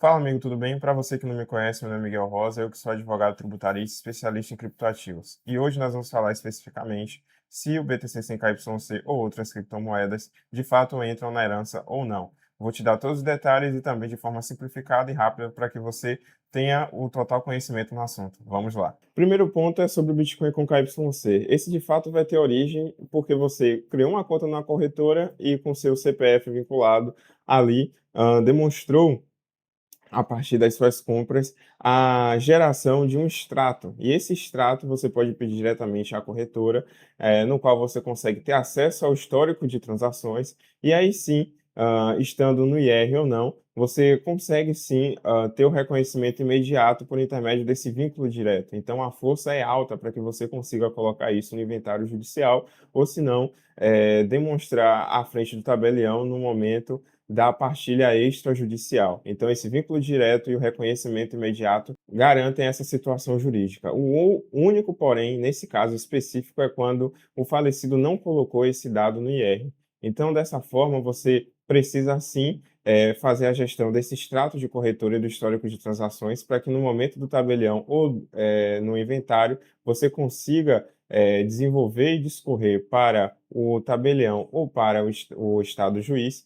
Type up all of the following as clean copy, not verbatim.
Fala, amigo, tudo bem? Para você que não me conhece, meu nome é Miguel Rosa, eu que sou advogado tributarista especialista em criptoativos. E hoje nós vamos falar especificamente se o BTC sem KYC ou outras criptomoedas de fato entram na herança ou não. Vou te dar todos os detalhes e também de forma simplificada e rápida para que você tenha o total conhecimento no assunto. Vamos lá. Primeiro ponto é sobre o Bitcoin com KYC. Esse de fato vai ter origem porque você criou uma conta na corretora e com seu CPF vinculado ali demonstrou a partir das suas compras, a geração de um extrato. E esse extrato você pode pedir diretamente à corretora, no qual você consegue ter acesso ao histórico de transações, e aí sim, estando no IR ou não, você consegue sim ter o reconhecimento imediato por intermédio desse vínculo direto. Então a força é alta para que você consiga colocar isso no inventário judicial, ou se não, demonstrar à frente do tabelião no momento da partilha extrajudicial. Então, esse vínculo direto e o reconhecimento imediato garantem essa situação jurídica. O único, porém, nesse caso específico, é quando o falecido não colocou esse dado no IR. Então, dessa forma, você precisa sim fazer a gestão desse extrato de corretora e do histórico de transações para que no momento do tabelião ou no inventário você consiga desenvolver e discorrer para o tabelião ou para o estado juiz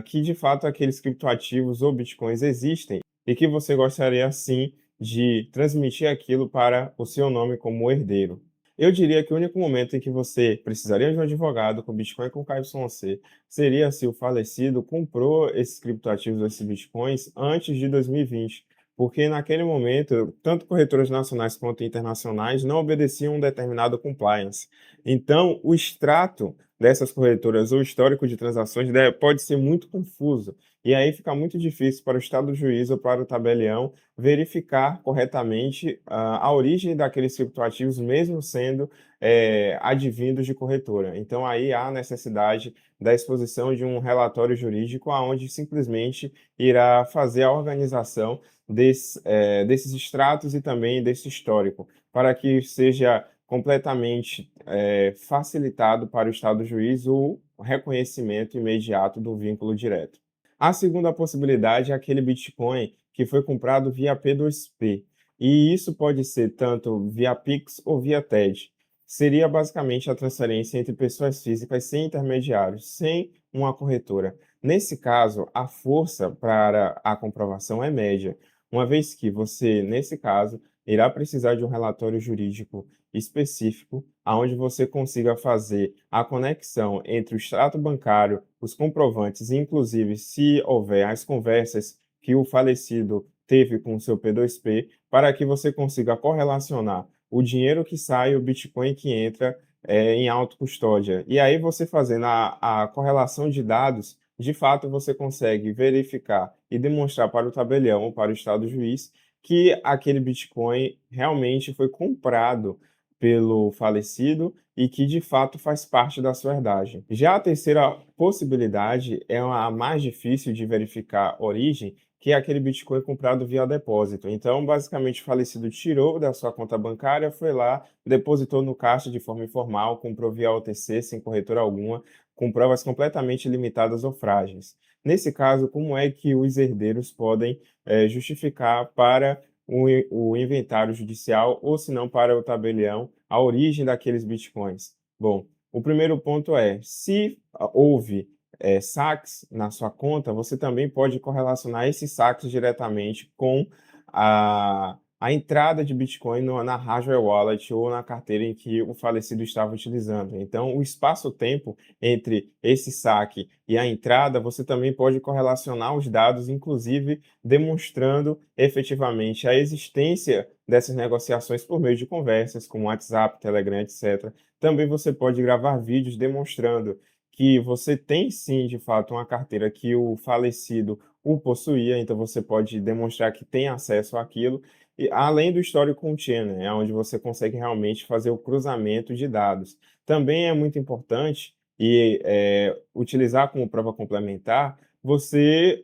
que de fato aqueles criptoativos ou bitcoins existem e que você gostaria sim de transmitir aquilo para o seu nome como herdeiro. Eu diria que o único momento em que você precisaria de um advogado com Bitcoin com KYC seria se o falecido comprou esses criptoativos, esses Bitcoins, antes de 2020, porque naquele momento, tanto corretoras nacionais quanto internacionais não obedeciam um determinado compliance. Então, o extrato dessas corretoras, o histórico de transações pode ser muito confuso. E aí fica muito difícil para o Estado do juiz ou para o tabelião verificar corretamente a origem daqueles criptoativos, mesmo sendo advindos de corretora. Então aí há necessidade da exposição de um relatório jurídico aonde simplesmente irá fazer a organização desses extratos e também desse histórico, para que seja completamente facilitado para o Estado juiz o reconhecimento imediato do vínculo direto. A segunda possibilidade é aquele Bitcoin que foi comprado via P2P, e isso pode ser tanto via Pix ou via TED. Seria basicamente a transferência entre pessoas físicas sem intermediários, sem uma corretora. Nesse caso, a força para a comprovação é média, uma vez que você, nesse caso, irá precisar de um relatório jurídico específico, aonde você consiga fazer a conexão entre o extrato bancário, os comprovantes, e inclusive, se houver as conversas que o falecido teve com o seu P2P, para que você consiga correlacionar o dinheiro que sai e o Bitcoin que entra em autocustódia. E aí, você fazendo a correlação de dados, de fato, você consegue verificar e demonstrar para o tabelião ou para o Estado juiz que aquele Bitcoin realmente foi comprado pelo falecido e que de fato faz parte da sua herdade. Já a terceira possibilidade é a mais difícil de verificar origem, que é aquele Bitcoin comprado via depósito. Então, basicamente, o falecido tirou da sua conta bancária, foi lá, depositou no caixa de forma informal, comprou via OTC, sem corretora alguma, com provas completamente limitadas ou frágeis. Nesse caso, como é que os herdeiros podem justificar para o inventário judicial ou, se não, para o tabelião, a origem daqueles bitcoins? Bom, o primeiro ponto é, se houve saques na sua conta, você também pode correlacionar esses saques diretamente com a entrada de Bitcoin na hardware wallet ou na carteira em que o falecido estava utilizando. Então, o espaço-tempo entre esse saque e a entrada, você também pode correlacionar os dados, inclusive demonstrando efetivamente a existência dessas negociações por meio de conversas, como WhatsApp, Telegram, etc. Também você pode gravar vídeos demonstrando que você tem sim, de fato, uma carteira que o falecido o possuía, então você pode demonstrar que tem acesso àquilo, e além do histórico on-chain, né, onde você consegue realmente fazer o cruzamento de dados. Também é muito importante e utilizar como prova complementar você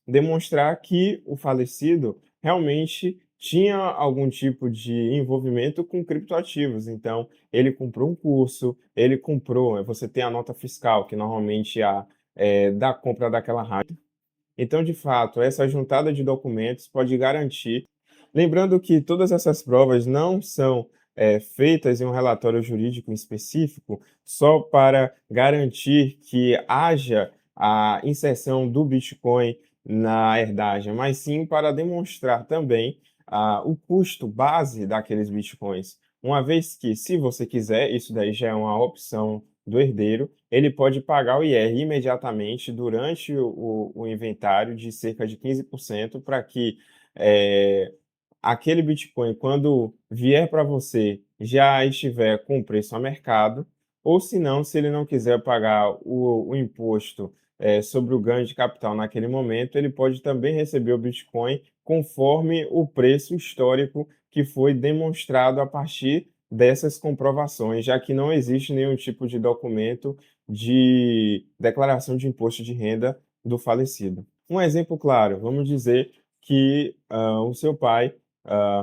demonstrar que o falecido realmente tinha algum tipo de envolvimento com criptoativos. Então, ele comprou um curso, ele comprou, você tem a nota fiscal, que normalmente da compra daquela rádio. Então, de fato, essa juntada de documentos pode garantir, lembrando que todas essas provas não são feitas em um relatório jurídico específico só para garantir que haja a inserção do Bitcoin na herdagem, mas sim para demonstrar também o custo base daqueles Bitcoins. Uma vez que, se você quiser, isso daí já é uma opção do herdeiro, ele pode pagar o IR imediatamente durante o inventário de cerca de 15% para que aquele Bitcoin, quando vier para você, já estiver com preço a mercado, ou se não, se ele não quiser pagar o imposto sobre o ganho de capital naquele momento, ele pode também receber o Bitcoin conforme o preço histórico que foi demonstrado a partir dessas comprovações, já que não existe nenhum tipo de documento de declaração de imposto de renda do falecido. Um exemplo claro, vamos dizer que o seu pai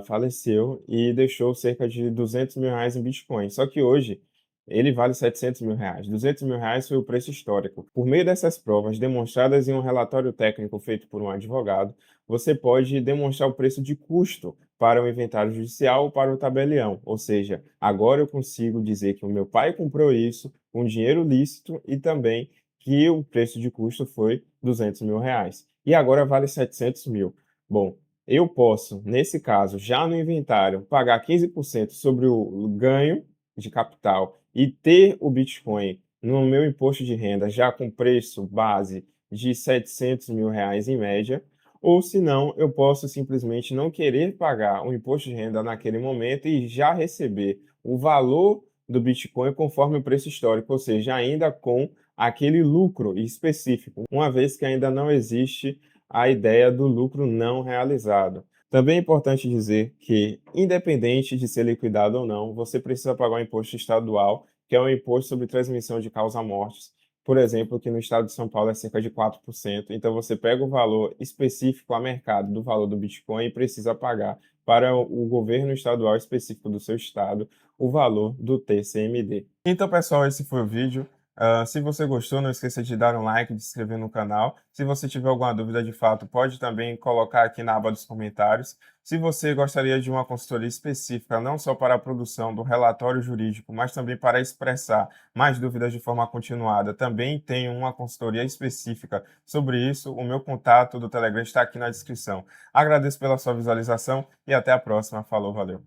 faleceu e deixou cerca de R$ 200.000 em Bitcoin. Só que hoje ele vale R$ 700.000. R$ 200.000 foi o preço histórico. Por meio dessas provas demonstradas em um relatório técnico feito por um advogado, você pode demonstrar o preço de custo para o inventário judicial ou para o tabelião. Ou seja, agora eu consigo dizer que o meu pai comprou isso com dinheiro lícito e também que o preço de custo foi R$ 200.000. E agora vale 700 mil. Bom, eu posso, nesse caso, já no inventário, pagar 15% sobre o ganho de capital e ter o Bitcoin no meu imposto de renda já com preço base de R$ 700.000 em média, ou se não, eu posso simplesmente não querer pagar o imposto de renda naquele momento e já receber o valor do Bitcoin conforme o preço histórico, ou seja, ainda com aquele lucro específico, uma vez que ainda não existe a ideia do lucro não realizado. Também é importante dizer que, independente de ser liquidado ou não, você precisa pagar o imposto estadual, que é o imposto sobre transmissão de causa-mortes. Por exemplo, que no estado de São Paulo é cerca de 4%. Então, você pega o valor específico a mercado do valor do Bitcoin e precisa pagar para o governo estadual específico do seu estado o valor do TCMD. Então, pessoal, esse foi o vídeo. Se você gostou, não esqueça de dar um like, de se inscrever no canal. Se você tiver alguma dúvida de fato, pode também colocar aqui na aba dos comentários. Se você gostaria de uma consultoria específica, não só para a produção do relatório jurídico, mas também para expressar mais dúvidas de forma continuada, também tenho uma consultoria específica sobre isso. O meu contato do Telegram está aqui na descrição. Agradeço pela sua visualização e até a próxima. Falou, valeu!